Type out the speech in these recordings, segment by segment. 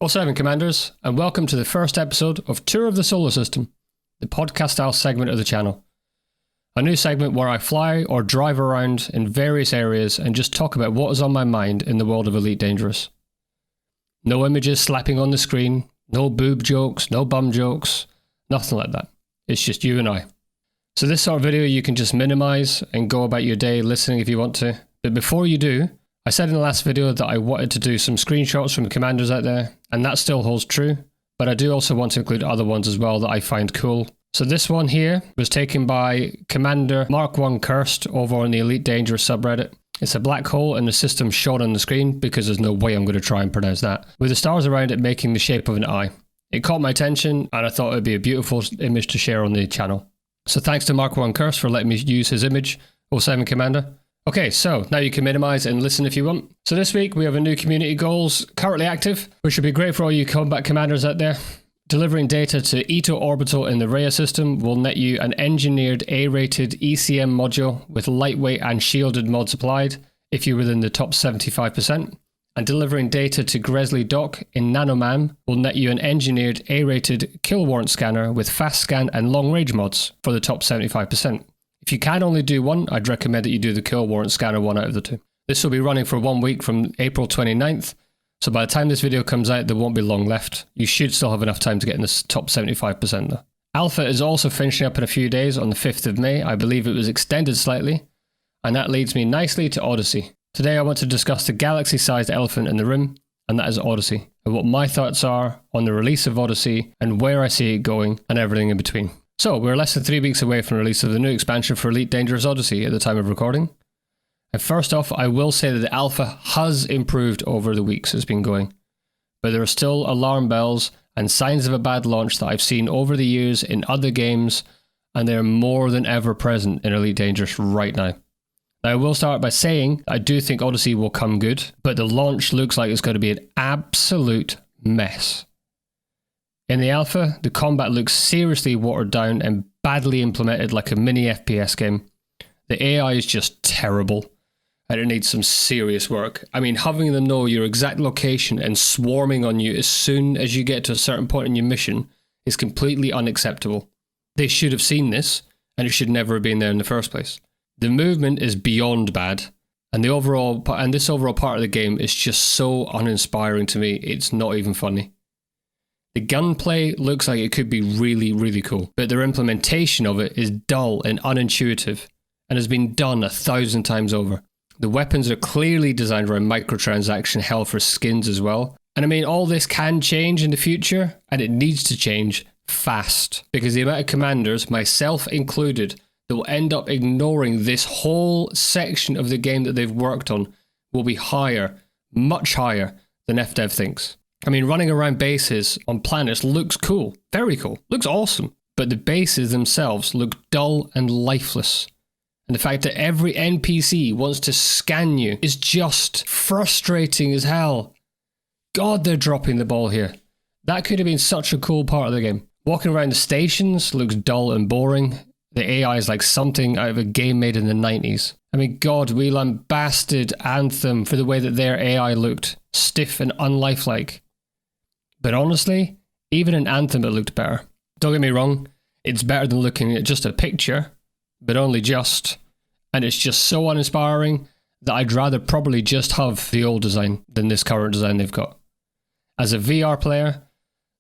07 Commanders, and welcome to the first episode of Tour of the Solar System, the podcast-style segment of the channel. A new segment where I fly or drive around in various areas and just talk about what is on my mind in the world of Elite Dangerous. No images slapping on the screen, no boob jokes, no bum jokes, nothing like that. It's just you and I. So this sort of video you can just minimize and go about your day listening if you want to. But before you do, I said in the last video that I wanted to do some screenshots from commanders out there, and that still holds true, but I do also want to include other ones as well that I find cool. So this one here was taken by Commander Mark 1 Cursed over on the Elite Dangerous subreddit. It's a black hole in the system shown on the screen because there's no way I'm going to try and pronounce that, with the stars around it making the shape of an eye. It caught my attention and I thought it would be a beautiful image to share on the channel. So thanks to Mark 1 Cursed for letting me use his image, 07 Commander. Okay, so now you can minimize and listen if you want. So this week we have a new community goals currently active, which would be great for all you combat commanders out there. Delivering data to Ito Orbital in the Rhea system will net you an engineered A-rated ECM module with lightweight and shielded mods applied if you're within the top 75%. And delivering data to Gresley Dock in Nanoman will net you an engineered A-rated kill warrant scanner with fast scan and long range mods for the top 75%. If you can only do one, I'd recommend that you do the kill warrant scanner one out of the two. This will be running for 1 week from April 29th, so by the time this video comes out, there won't be long left. You should still have enough time to get in this top 75% though. Alpha is also finishing up in a few days on the 5th of May. I believe it was extended slightly, and that leads me nicely to Odyssey. Today I want to discuss the galaxy-sized elephant in the room, and that is Odyssey, and what my thoughts are on the release of Odyssey and where I see it going and everything in between. So, we're less than 3 weeks away from the release of the new expansion for Elite Dangerous Odyssey at the time of recording. And first off, I will say that the alpha has improved over the weeks it's been going. But there are still alarm bells and signs of a bad launch that I've seen over the years in other games, and they're more than ever present in Elite Dangerous right now. Now, I will start by saying I do think Odyssey will come good, but the launch looks like it's going to be an absolute mess. In the alpha, the combat looks seriously watered down and badly implemented like a mini FPS game. The AI is just terrible, and it needs some serious work. I mean, having them know your exact location and swarming on you as soon as you get to a certain point in your mission is completely unacceptable. They should have seen this, and it should never have been there in the first place. The movement is beyond bad, and this overall part of the game is just so uninspiring to me, it's not even funny. The gunplay looks like it could be really, really cool, but their implementation of it is dull and unintuitive and has been done 1,000 times over. The weapons are clearly designed around microtransaction hell for skins as well. And I mean, all this can change in the future, and it needs to change fast, because the amount of commanders, myself included, that will end up ignoring this whole section of the game that they've worked on will be higher, much higher than FDev thinks. I mean, running around bases on planets looks cool, very cool, looks awesome, but the bases themselves look dull and lifeless. And the fact that every NPC wants to scan you is just frustrating as hell. God, they're dropping the ball here. That could have been such a cool part of the game. Walking around the stations looks dull and boring. The AI is like something out of a game made in the 90s. I mean, God, we lambasted Anthem for the way that their AI looked, stiff and unlifelike. But honestly, even in Anthem it looked better. Don't get me wrong, it's better than looking at just a picture, but only just. And it's just so uninspiring that I'd rather probably just have the old design than this current design they've got. As a VR player,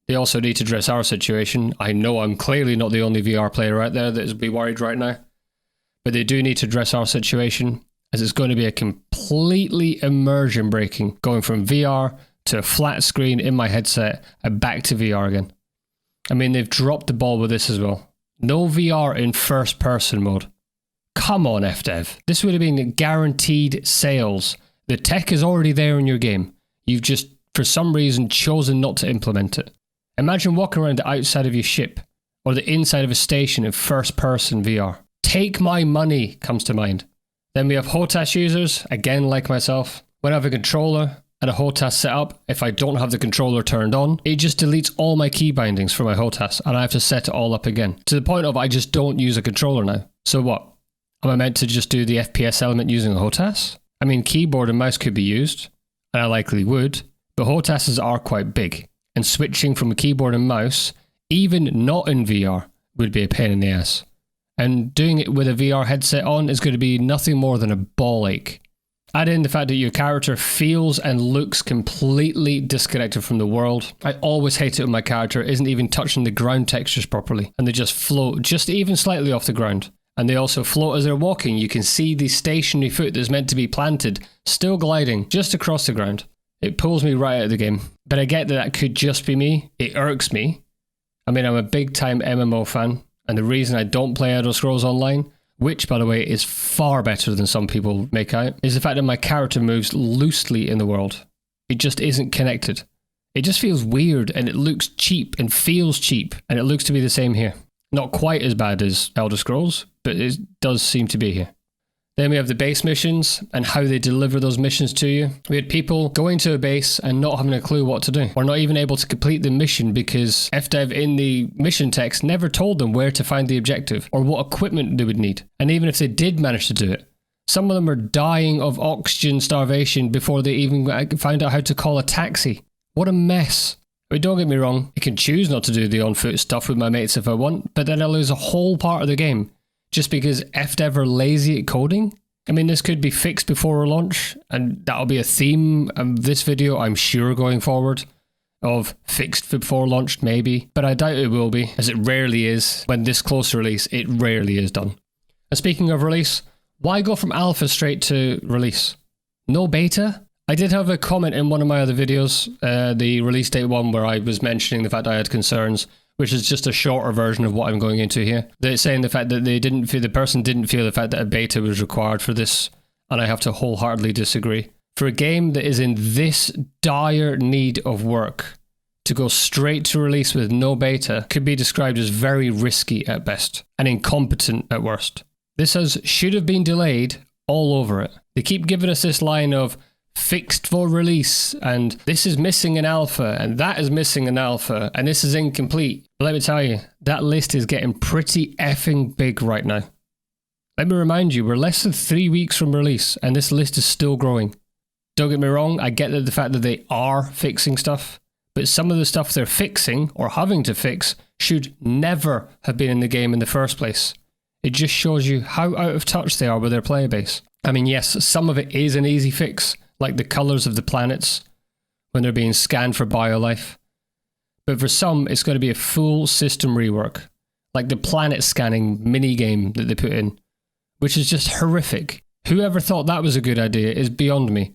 they also need to address our situation. I know I'm clearly not the only VR player out there that is be worried right now, but they do need to address our situation, as it's going to be a completely immersion breaking, going from VR to a flat screen in my headset and back to VR again. I mean, they've dropped the ball with this as well. No VR in first person mode. Come on, FDev. This would have been guaranteed sales. The tech is already there in your game. You've just, for some reason, chosen not to implement it. Imagine walking around the outside of your ship or the inside of a station in first person VR. Take my money comes to mind. Then we have HOTAS users, again like myself. When I have a controller and a HOTAS set up, if I don't have the controller turned on, it just deletes all my key bindings for my HOTAS and I have to set it all up again. To the point of I just don't use a controller now. So what? Am I meant to just do the FPS element using a HOTAS? I mean, keyboard and mouse could be used, and I likely would, but HOTASs are quite big. and switching from a keyboard and mouse, even not in VR, would be a pain in the ass. And doing it with a VR headset on is going to be nothing more than a ball ache. Add in the fact that your character feels and looks completely disconnected from the world. I always hate it when my character isn't even touching the ground textures properly, and they just float just even slightly off the ground. And they also float as they're walking. You can see the stationary foot that's meant to be planted, still gliding just across the ground. It pulls me right out of the game. But I get that that could just be me. It irks me. I mean, I'm a big time MMO fan, and the reason I don't play Elder Scrolls Online, which, by the way, is far better than some people make out, is the fact that my character moves loosely in the world. It just isn't connected. It just feels weird, and it looks cheap and feels cheap, and it looks to be the same here. Not quite as bad as Elder Scrolls, but it does seem to be here. Then we have the base missions and how they deliver those missions to you. We had people going to a base and not having a clue what to do, or not even able to complete the mission because FDev in the mission text never told them where to find the objective or what equipment they would need. And even if they did manage to do it, some of them are dying of oxygen starvation before they even find out how to call a taxi. What a mess. I mean, don't get me wrong, I can choose not to do the on-foot stuff with my mates if I want, but then I lose a whole part of the game. Just because FDev are lazy at coding? I mean, this could be fixed before launch, and that'll be a theme of this video, I'm sure, going forward, of fixed before launch, maybe. But I doubt it will be, as it rarely is. When this close to release, it rarely is done. And speaking of release, why go from alpha straight to release? No beta? I did have a comment in one of my other videos, the release date one, where I was mentioning the fact I had concerns, which is just a shorter version of what I'm going into here. They're saying the fact that the person didn't feel the fact that a beta was required for this, and I have to wholeheartedly disagree. For a game that is in this dire need of work, to go straight to release with no beta could be described as very risky at best, and incompetent at worst. This should have been delayed all over it. They keep giving us this line of fixed for release, and this is missing an alpha, and that is missing an alpha, and this is incomplete. But let me tell you, that list is getting pretty effing big right now. Let me remind you, we're less than 3 weeks from release, and this list is still growing. Don't get me wrong, I get that the fact that they are fixing stuff, but some of the stuff they're fixing, or having to fix, should never have been in the game in the first place. It just shows you how out of touch they are with their player base. I mean, yes, some of it is an easy fix, like the colours of the planets when they're being scanned for biolife. But for some, it's going to be a full system rework, like the planet scanning mini-game that they put in, which is just horrific. Whoever thought that was a good idea is beyond me.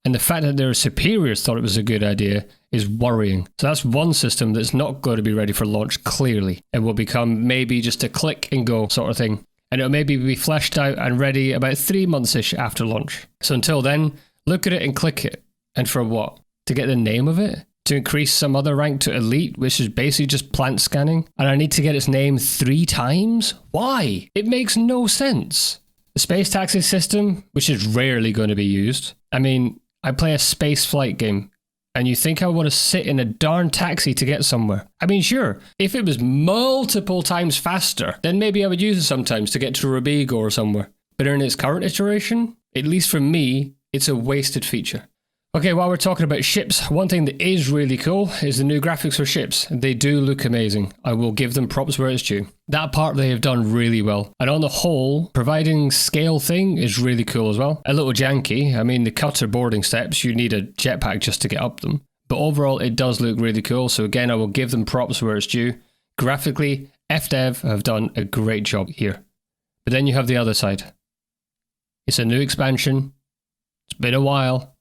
And the fact that their superiors thought it was a good idea is worrying. So that's one system that's not going to be ready for launch, clearly. It will become maybe just a click and go sort of thing. And it'll maybe be fleshed out and ready about 3 months-ish after launch. So until then, look at it and click it. And for what? To get the name of it? To increase some other rank to elite, which is basically just plant scanning? And I need to get its name 3 times? Why? It makes no sense. The space taxi system, which is rarely going to be used. I mean, I play a space flight game, and you think I want to sit in a darn taxi to get somewhere? I mean, sure, if it was multiple times faster, then maybe I would use it sometimes to get to Robigo or somewhere. But in its current iteration, at least for me, it's a wasted feature. Okay, while we're talking about ships, one thing that is really cool is the new graphics for ships. They do look amazing. I will give them props where it's due. That part they have done really well. And on the whole, providing scale thing is really cool as well. A little janky. I mean, the cutter boarding steps, you need a jetpack just to get up them. But overall, it does look really cool. So again, I will give them props where it's due. Graphically, FDev have done a great job here. But then you have the other side. It's a new expansion. It's been a while.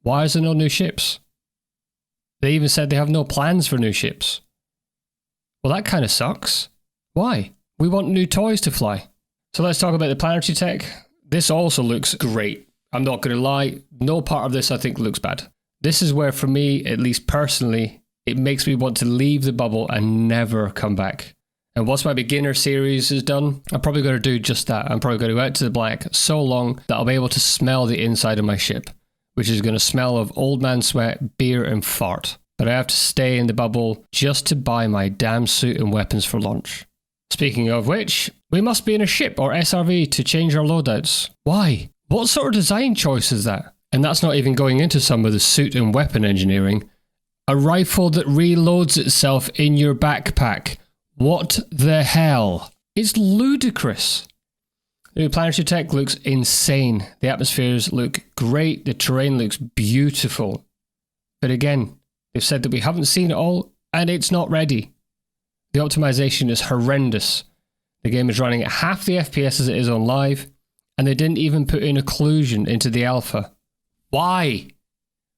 Why is there no new ships? They even said they have no plans for new ships. Well, that kind of sucks. Why? We want new toys to fly. So let's talk about the planetary tech. This also looks great. I'm not going to lie. No part of this I think looks bad. This is where, for me, at least personally, it makes me want to leave the bubble and never come back. And once my beginner series is done, I'm probably going to do just that. I'm probably going to go out to the black so long that I'll be able to smell the inside of my ship, which is going to smell of old man sweat, beer and fart. But I have to stay in the bubble just to buy my damn suit and weapons for launch. Speaking of which, we must be in a ship or SRV to change our loadouts. Why? What sort of design choice is that? And that's not even going into some of the suit and weapon engineering. A rifle that reloads itself in your backpack. What the hell? It's ludicrous. The new planetary tech looks insane. The atmospheres look great. The terrain looks beautiful. But again, they've said that we haven't seen it all, and it's not ready. The optimization is horrendous. The game is running at half the FPS as it is on live, and they didn't even put in occlusion into the alpha. Why?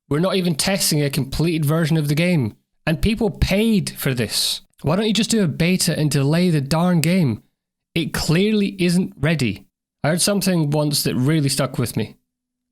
We're not even testing a completed version of the game, and people paid for this. Why don't you just do a beta and delay the darn game? It clearly isn't ready. I heard something once that really stuck with me.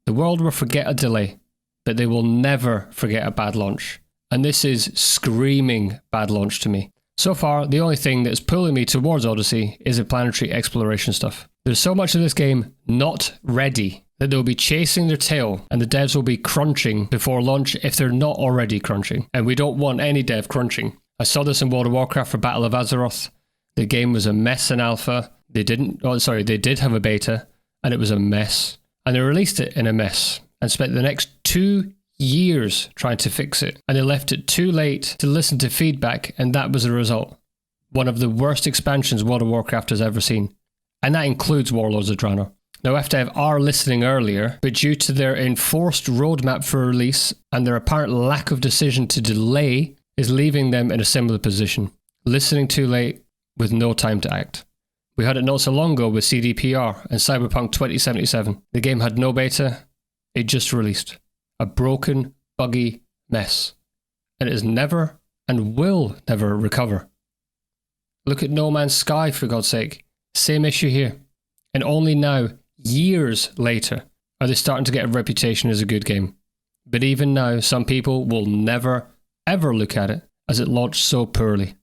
The world will forget a delay, but they will never forget a bad launch. And this is screaming bad launch to me. So far, the only thing that's pulling me towards Odyssey is the planetary exploration stuff. There's so much of this game not ready that they'll be chasing their tail, and the devs will be crunching before launch if they're not already crunching. And we don't want any dev crunching. I saw this in World of Warcraft for Battle of Azeroth. The game was a mess in alpha. They did have a beta, and it was a mess. And they released it in a mess, and spent the next 2 years trying to fix it. And they left it too late to listen to feedback, and that was the result. One of the worst expansions World of Warcraft has ever seen. And that includes Warlords of Draenor. Now, FDev are listening earlier, but due to their enforced roadmap for release and their apparent lack of decision to delay is leaving them in a similar position. Listening too late with no time to act. We had it not so long ago with CDPR and Cyberpunk 2077. The game had no beta, it just released. A broken, buggy mess. And it is never and will never recover. Look at No Man's Sky, for God's sake. Same issue here. And only now, years later, are they starting to get a reputation as a good game. But even now, some people will never, ever look at it as it launched so poorly.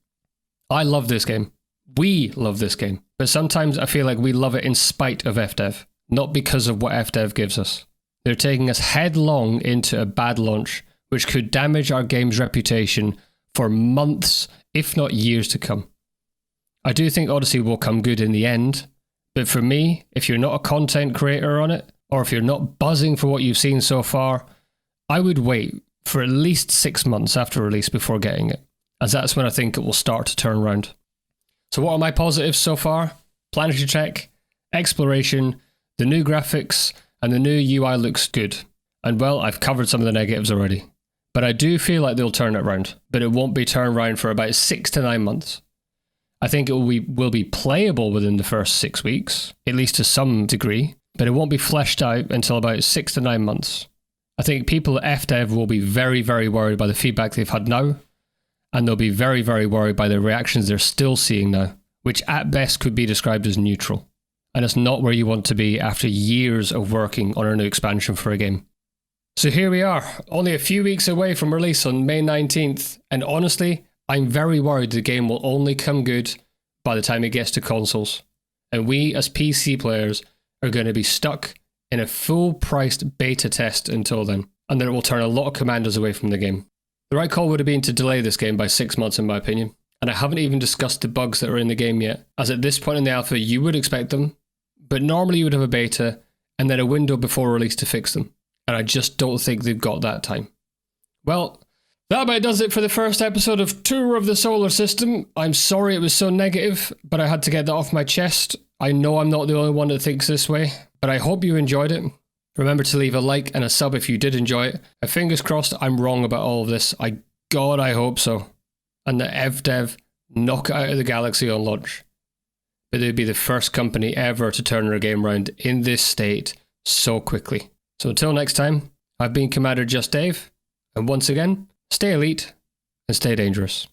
I love this game. We love this game. But sometimes I feel like we love it in spite of FDev, not because of what FDev gives us. They're taking us headlong into a bad launch, which could damage our game's reputation for months, if not years to come. I do think Odyssey will come good in the end, but for me, if you're not a content creator on it, or if you're not buzzing for what you've seen so far, I would wait for at least 6 months after release before getting it, as that's when I think it will start to turn around. So what are my positives so far? Planetary tech, exploration, the new graphics, and the new UI looks good. And well, I've covered some of the negatives already. But I do feel like they'll turn it around, but it won't be turned around for about 6 to 9 months. I think it will be playable within the first 6 weeks, at least to some degree, but it won't be fleshed out until about 6 to 9 months. I think people at FDev will be very, very worried by the feedback they've had now, and they'll be very, very worried by the reactions they're still seeing now, which at best could be described as neutral. And it's not where you want to be after years of working on a new expansion for a game. So here we are, only a few weeks away from release on May 19th, and honestly, I'm very worried the game will only come good by the time it gets to consoles. And we, as PC players, are going to be stuck in a full-priced beta test until then, and then it will turn a lot of commanders away from the game. The right call would have been to delay this game by 6 months in my opinion, and I haven't even discussed the bugs that are in the game yet, as at this point in the alpha you would expect them, but normally you would have a beta, and then a window before release to fix them, and I just don't think they've got that time. Well, that about does it for the first episode of Tour of the Solar System. I'm sorry it was so negative, but I had to get that off my chest. I know I'm not the only one that thinks this way, but I hope you enjoyed it. Remember to leave a like and a sub if you did enjoy it. And fingers crossed I'm wrong about all of this. God, I hope so. And that FDev knock it out of the galaxy on launch. But they'd be the first company ever to turn their game around in this state so quickly. So until next time, I've been Commander Just Dave, and once again, stay elite and stay dangerous.